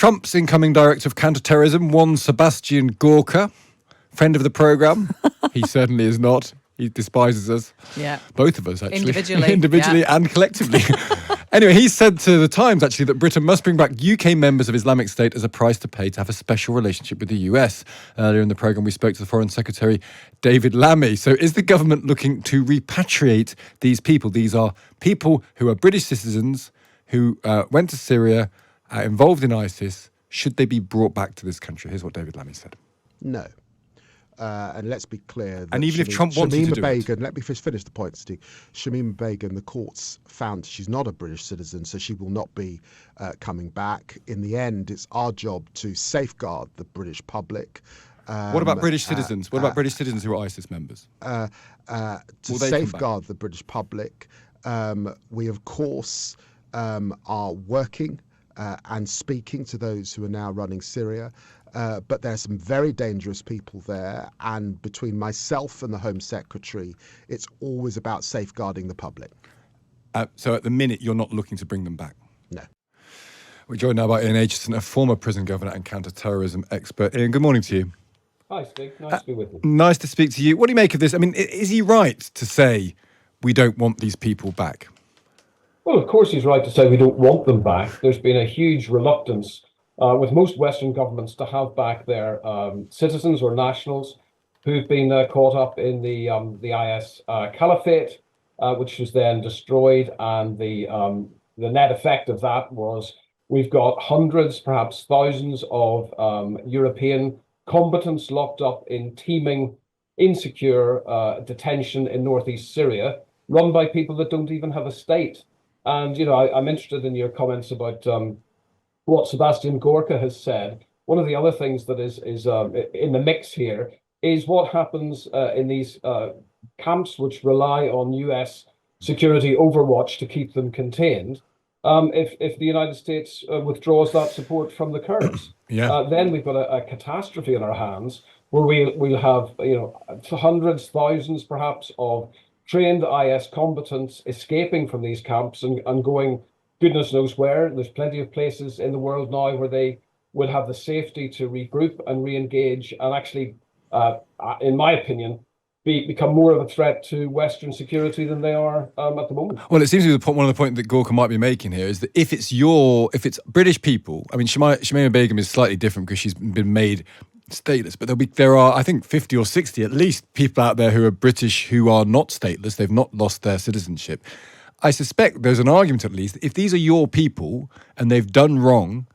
Trump's incoming director of counter-terrorism, one Sebastian Gorka, friend of the programme. He certainly is not. He despises us. Yeah. Both of us, actually. Individually. Yeah. And collectively. Anyway, he said to The Times, actually, that Britain must bring back UK members of Islamic State as a price to pay to have a special relationship with the US. Earlier in the programme, we spoke to the Foreign Secretary, David Lammy. So is the government looking to repatriate these people? These are people who are British citizens who went to Syria, involved in ISIS. Should they be brought back to this country? Here's what David Lammy said. No. And let's be clear. That and even if Trump wanted to do it. Let me finish the point, Steve. Shamima Begum, the courts found she's not a British citizen, so she will not be coming back. In the end, it's our job to safeguard the British public. What about British citizens? What about British citizens who are ISIS members? To safeguard the British public, we, of course, are working and speaking to those who are now running Syria. But there are some very dangerous people there, and between myself and the Home Secretary, it's always about safeguarding the public. So at the minute, you're not looking to bring them back? No. We're joined now by Ian Acheson, a former prison governor and counter-terrorism expert. Ian, good morning to you. Hi, Steve. Nice to be with you. Nice to speak to you. What do you make of this? I mean, is he right to say we don't want these people back? Well, of course he's right to say we don't want them back. There's been a huge reluctance with most Western governments to have back their citizens or nationals who've been caught up in the IS caliphate, which was then destroyed. And the net effect of that was we've got hundreds, perhaps thousands of European combatants locked up in teeming, insecure detention in northeast Syria, run by people that don't even have a state. And, you know, I'm interested in your comments about what Sebastian Gorka has said. One of the other things that is in the mix here is what happens in these camps which rely on US security overwatch to keep them contained. If the United States withdraws that support from the Kurds, then we've got a catastrophe in our hands where we'll have, you know, hundreds, thousands perhaps of trained IS combatants escaping from these camps and going goodness knows where. There's plenty of places in the world now where they would have the safety to regroup and re-engage and actually, in my opinion, become more of a threat to Western security than they are at the moment. Well, it seems to be one of the points that Gorka might be making here is that if it's British people, I mean, Shamima Begum is slightly different because she's been made stateless, but there are, I think, 50 or 60 at least people out there who are British who are not stateless. They've not lost their citizenship. I suspect there's an argument, at least, if these are your people and they've done wrong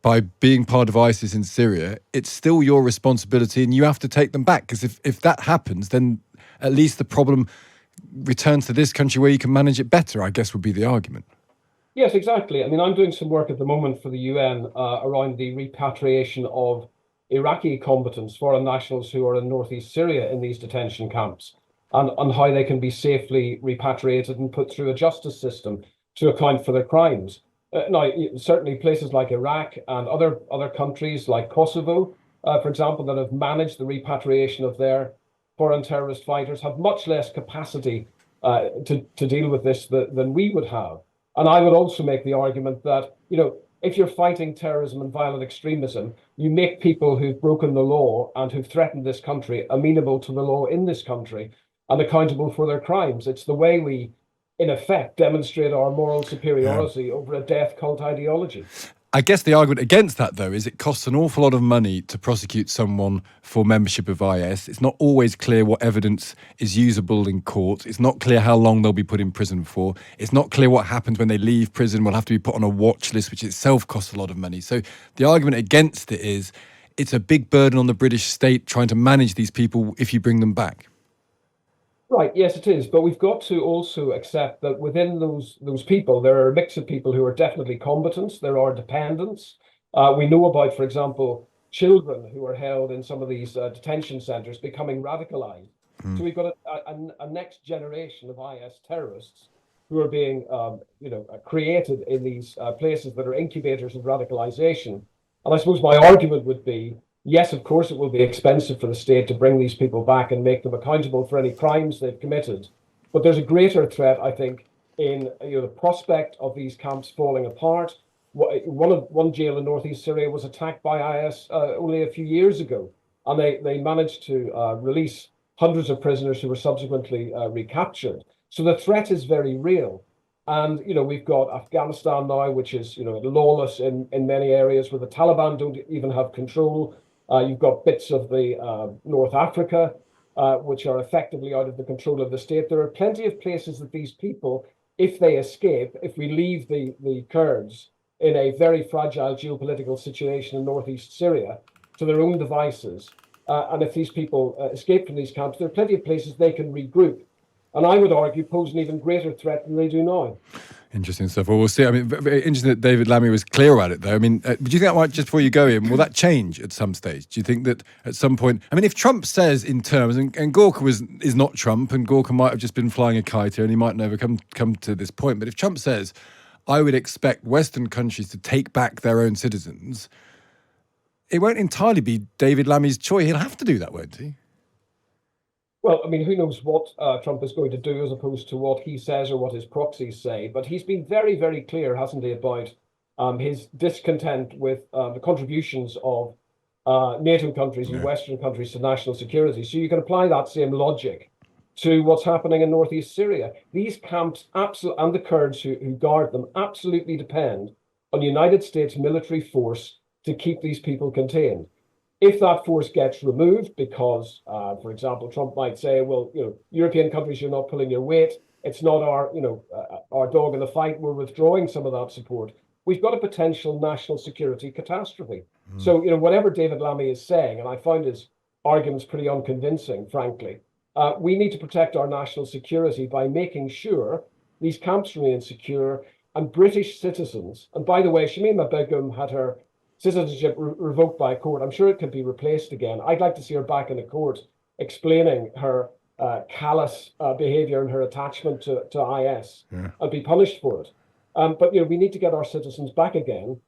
by being part of ISIS in Syria, it's still your responsibility and you have to take them back. Because if that happens, then at least the problem returns to this country where you can manage it better, I guess would be the argument. Yes, exactly. I mean, I'm doing some work at the moment for the UN around the repatriation of Iraqi combatants, foreign nationals who are in northeast Syria in these detention camps, and how they can be safely repatriated and put through a justice system to account for their crimes. Now, certainly places like Iraq and other countries like Kosovo, for example, that have managed the repatriation of their foreign terrorist fighters have much less capacity to deal with this than we would have. And I would also make the argument that, you know, if you're fighting terrorism and violent extremism, you make people who've broken the law and who've threatened this country amenable to the law in this country and accountable for their crimes. It's the way we, in effect, demonstrate our moral superiority over a death cult ideology. I guess the argument against that, though, is it costs an awful lot of money to prosecute someone for membership of IS. It's not always clear what evidence is usable in court. It's not clear how long they'll be put in prison for. It's not clear what happens when they leave prison. Will have to be put on a watch list, which itself costs a lot of money. So the argument against it is it's a big burden on the British state trying to manage these people if you bring them back. Right, yes, it is. But we've got to also accept that within those people, there are a mix of people who are definitely combatants. There are dependents. We know about, for example, children who are held in some of these detention centres becoming radicalised. So we've got a next generation of IS terrorists who are being created in these places that are incubators of radicalisation. And I suppose my argument would be, yes, of course, it will be expensive for the state to bring these people back and make them accountable for any crimes they've committed. But there's a greater threat, I think, in the prospect of these camps falling apart, One jail in northeast Syria was attacked by IS only a few years ago, and they managed to release hundreds of prisoners who were subsequently recaptured. So the threat is very real. And, we've got Afghanistan now, which is, lawless in many areas where the Taliban don't even have control. You've got bits of the North Africa, which are effectively out of the control of the state. There are plenty of places that these people, if they escape, if we leave the Kurds in a very fragile geopolitical situation in northeast Syria to their own devices, and if these people escape from these camps, there are plenty of places they can regroup. And I would argue pose an even greater threat than they do now. Interesting stuff. Well, we'll see. I mean, very interesting that David Lammy was clear about it, though. I mean, do you think that might, just before you go in, will that change at some stage? Do you think that at some point, I mean, if Trump says in terms, and Gorka is not Trump, and Gorka might have just been flying a kite here, and he might never come to this point, but if Trump says, I would expect Western countries to take back their own citizens, it won't entirely be David Lammy's choice. He'll have to do that, won't he? Well, I mean, who knows what Trump is going to do as opposed to what he says or what his proxies say. But he's been very, very clear, hasn't he, about his discontent with the contributions of NATO countries and Western countries to national security. So you can apply that same logic to what's happening in northeast Syria. These camps, and the Kurds who guard them, absolutely depend on United States military force to keep these people contained. If that force gets removed because, for example, Trump might say, well, European countries, you're not pulling your weight. It's not our dog in the fight. We're withdrawing some of that support. We've got a potential national security catastrophe. So, whatever David Lammy is saying, and I find his arguments pretty unconvincing, frankly, we need to protect our national security by making sure these camps remain secure and British citizens. And by the way, Shamima Begum had her citizenship revoked by a court. I'm sure it can be replaced again. I'd like to see her back in the court explaining her callous behavior and her attachment to IS and be punished for it. But we need to get our citizens back again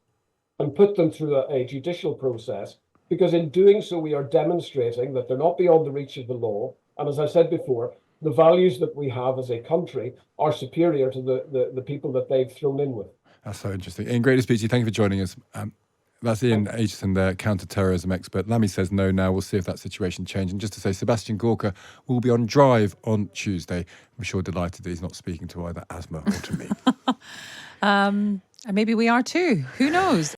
and put them through a judicial process, because in doing so, we are demonstrating that they're not beyond the reach of the law. And as I said before, the values that we have as a country are superior to the people that they've thrown in with. That's so interesting. Ian, great to speak to you. Thank you for joining us. That's Ian Acheson, the counter-terrorism expert. Lammy says no now. We'll see if that situation changes. And just to say, Sebastian Gorka will be on Drive on Tuesday. I'm sure delighted that he's not speaking to either Asma or to me. And maybe we are too. Who knows?